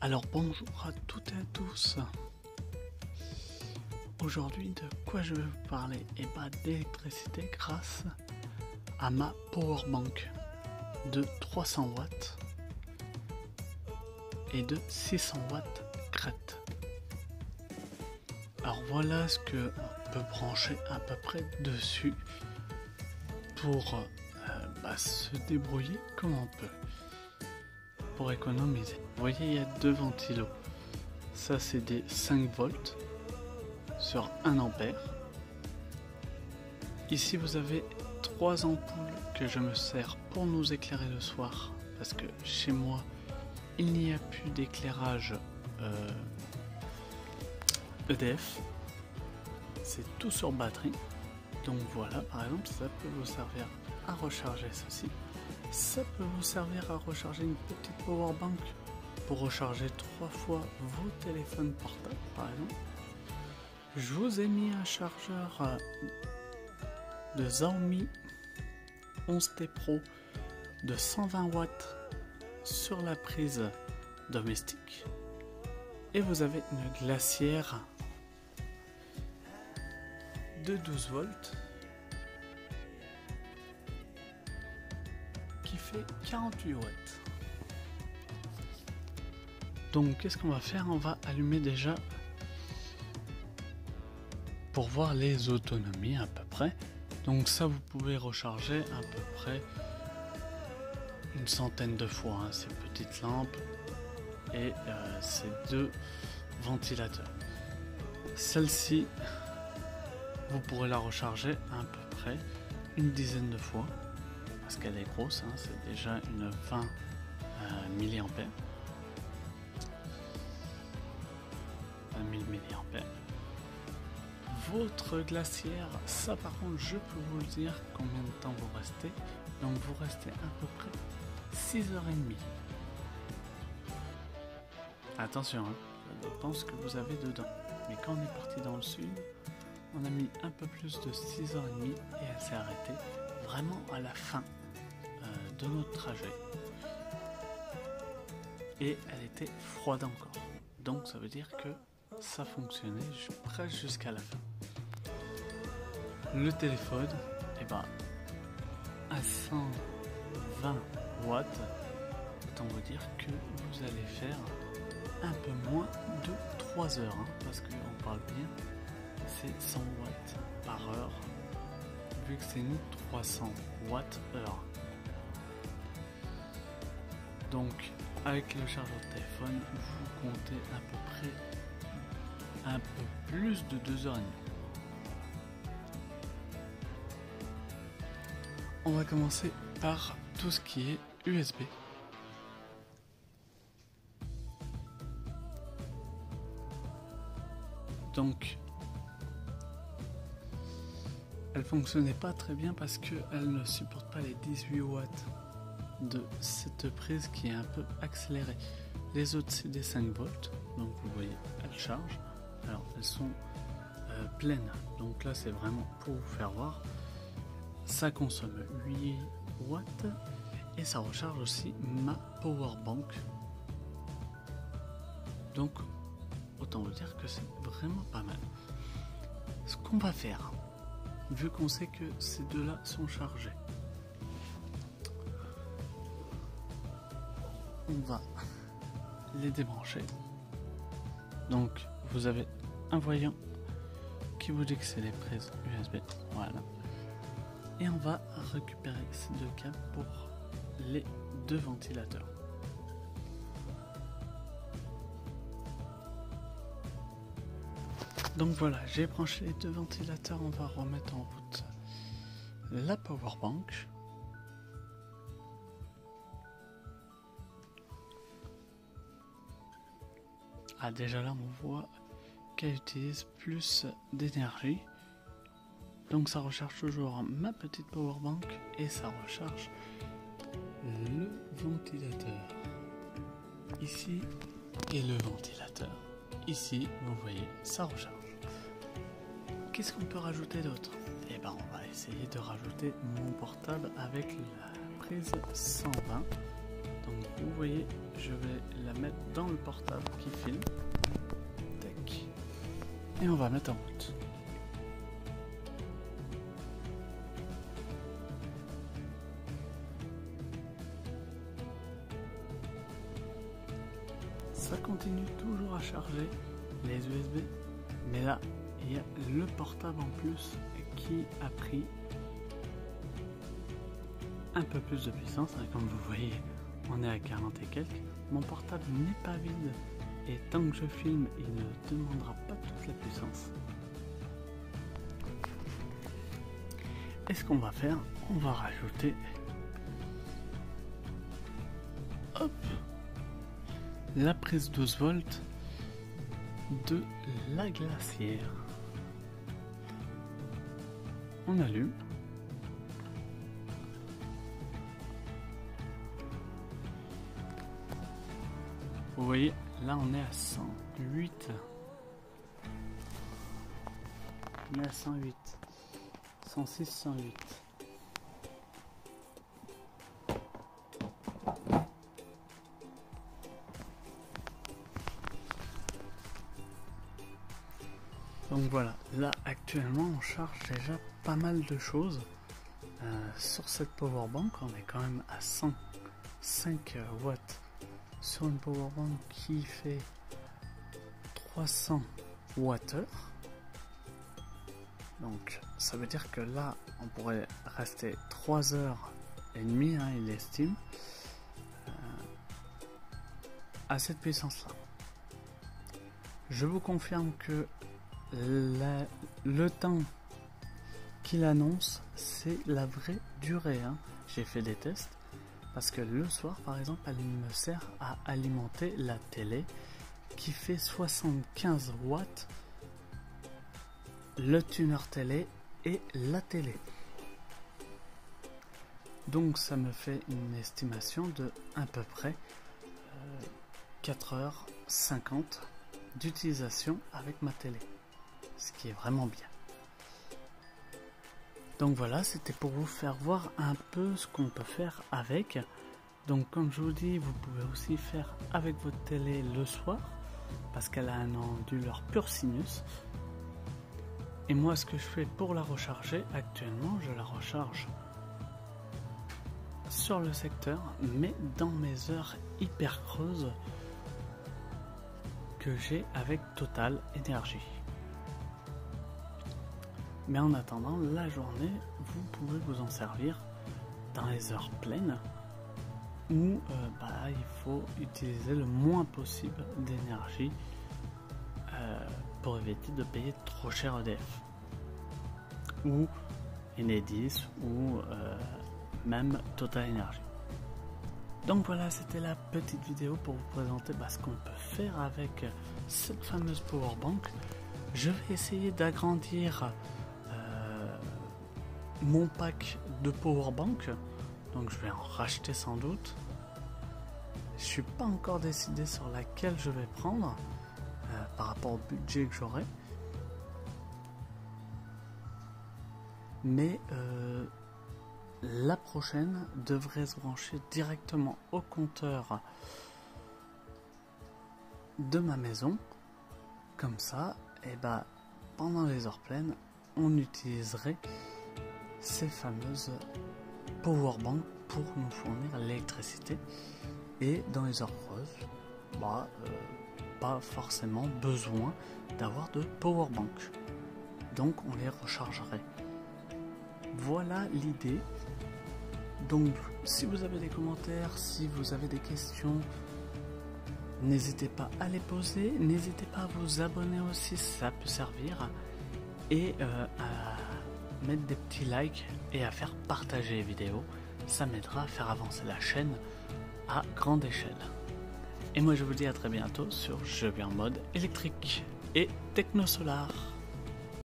Alors bonjour à toutes et à tous. Aujourd'hui, de quoi je vais vous parler? Et pas d'électricité grâce à ma powerbank de 300 watts et de 600 watts crête. Alors voilà ce que on peut brancher à peu près dessus pour se débrouiller comme on peut pour économiser. Vous voyez, il y a deux ventilos. Ça c'est des 5 volts sur 1 ampère. Ici vous avez 3 ampoules que je me sers pour nous éclairer le soir parce que chez moi il n'y a plus d'éclairage EDF, c'est tout sur batterie. Donc voilà, par exemple, ça peut vous servir à recharger ceci. Ça peut vous servir à recharger une petite powerbank pour recharger 3 fois vos téléphones portables, par exemple. Je vous ai mis un chargeur de Xiaomi 11T Pro de 120 watts sur la prise domestique. Et vous avez une glacière de 12 volts qui fait 48 watts. Donc qu'est-ce qu'on va faire? On va allumer déjà pour voir les autonomies à peu près. Donc ça vous pouvez recharger à peu près une centaine de fois ces petites lampes et ces deux ventilateurs. Celle-ci vous pourrez la recharger à peu près une dizaine de fois parce qu'elle est grosse, c'est déjà une 20 mAh. 20 000 mAh. Votre glacière, ça par contre je peux vous le dire combien de temps vous restez. Donc vous restez à peu près 6h30. Attention, ça dépend ce que vous avez dedans. Mais quand on est parti dans le sud, on a mis un peu plus de 6h30 et elle s'est arrêtée vraiment à la fin de notre trajet. Et elle était froide encore. Donc ça veut dire que ça fonctionnait presque jusqu'à la fin. Le téléphone, à 120 watts, autant vous dire que vous allez faire un peu moins de 3 heures, parce qu'on parle bien, c'est 100 watts par heure, vu que c'est nous 300 watts heure. Donc avec le chargeur de téléphone, vous comptez à peu près un peu plus de 2h30. On va commencer par tout ce qui est USB. Donc, elle fonctionnait pas très bien parce qu'elle ne supporte pas les 18 watts de cette prise qui est un peu accélérée. Les autres c'est des 5 volts, donc vous voyez, elles chargent. Alors elles sont pleines, donc là c'est vraiment pour vous faire voir. Ça consomme 8 watts et ça recharge aussi ma powerbank. Donc autant vous dire que c'est vraiment pas mal. Ce qu'on va faire, vu qu'on sait que ces deux-là sont chargés, on va les débrancher. Donc vous avez un voyant qui vous dit que c'est les prises USB. Voilà. Et on va récupérer ces deux câbles pour les deux ventilateurs. Donc voilà, j'ai branché les deux ventilateurs. On va remettre en route la powerbank. Ah, déjà là on voit qu'elle utilise plus d'énergie. Donc ça recharge toujours ma petite powerbank et ça recharge le ventilateur ici et le ventilateur ici. Vous voyez, ça recharge. Qu'est-ce qu'on peut rajouter d'autre? On va essayer de rajouter mon portable avec la prise 120. Donc vous voyez, je vais la mettre dans le portable qui filme. Tac. Et on va mettre en route. Ça continue toujours à charger les USB, mais là il y a le portable en plus qui a pris un peu plus de puissance. Comme vous voyez, on est à 40 et quelques. Mon portable n'est pas vide et tant que je filme, il ne demandera pas toute la puissance. Et ce qu'on va faire, on va rajouter la prise 12 volts de la glacière. On allume. Vous voyez, là on est à 108. On est à 108. 106, 108. Donc voilà, là actuellement on charge déjà pas mal de choses. Sur cette powerbank, on est quand même à 105 watts sur une powerbank qui fait 300 Wh. Donc ça veut dire que là on pourrait rester 3h30, il estime, à cette puissance là. Je vous confirme que le temps qu'il annonce, c'est la vraie durée. J'ai fait des tests parce que le soir, par exemple, elle me sert à alimenter la télé qui fait 75 watts, le tuner télé et la télé. Donc ça me fait une estimation de à peu près 4h50 d'utilisation avec ma télé, ce qui est vraiment bien. Donc voilà, c'était pour vous faire voir un peu ce qu'on peut faire avec. Donc comme je vous dis, vous pouvez aussi faire avec votre télé le soir, parce qu'elle a un onduleur pur sinus. Et moi ce que je fais pour la recharger, actuellement je la recharge sur le secteur, mais dans mes heures hyper creuses que j'ai avec Total Énergie. Mais en attendant, la journée, vous pouvez vous en servir dans les heures pleines où il faut utiliser le moins possible d'énergie pour éviter de payer trop cher EDF ou Enedis ou même Total Énergie. Donc voilà, c'était la petite vidéo pour vous présenter ce qu'on peut faire avec cette fameuse powerbank. Je vais essayer d'agrandir mon pack de powerbank, donc je vais en racheter sans doute. Je suis pas encore décidé sur laquelle je vais prendre par rapport au budget que j'aurai, mais la prochaine devrait se brancher directement au compteur de ma maison. Comme ça, pendant les heures pleines, on utiliserait ces fameuses powerbanks pour nous fournir l'électricité. Et dans les heures creuses, pas forcément besoin d'avoir de powerbank. Donc on les rechargerait. Voilà l'idée. Donc si vous avez des commentaires, si vous avez des questions, n'hésitez pas à les poser. N'hésitez pas à vous abonner aussi, ça peut servir. Et à mettre des petits likes et à faire partager les vidéos. Ça m'aidera à faire avancer la chaîne à grande échelle. Et moi je vous dis à très bientôt sur Jeux en mode électrique et techno solar.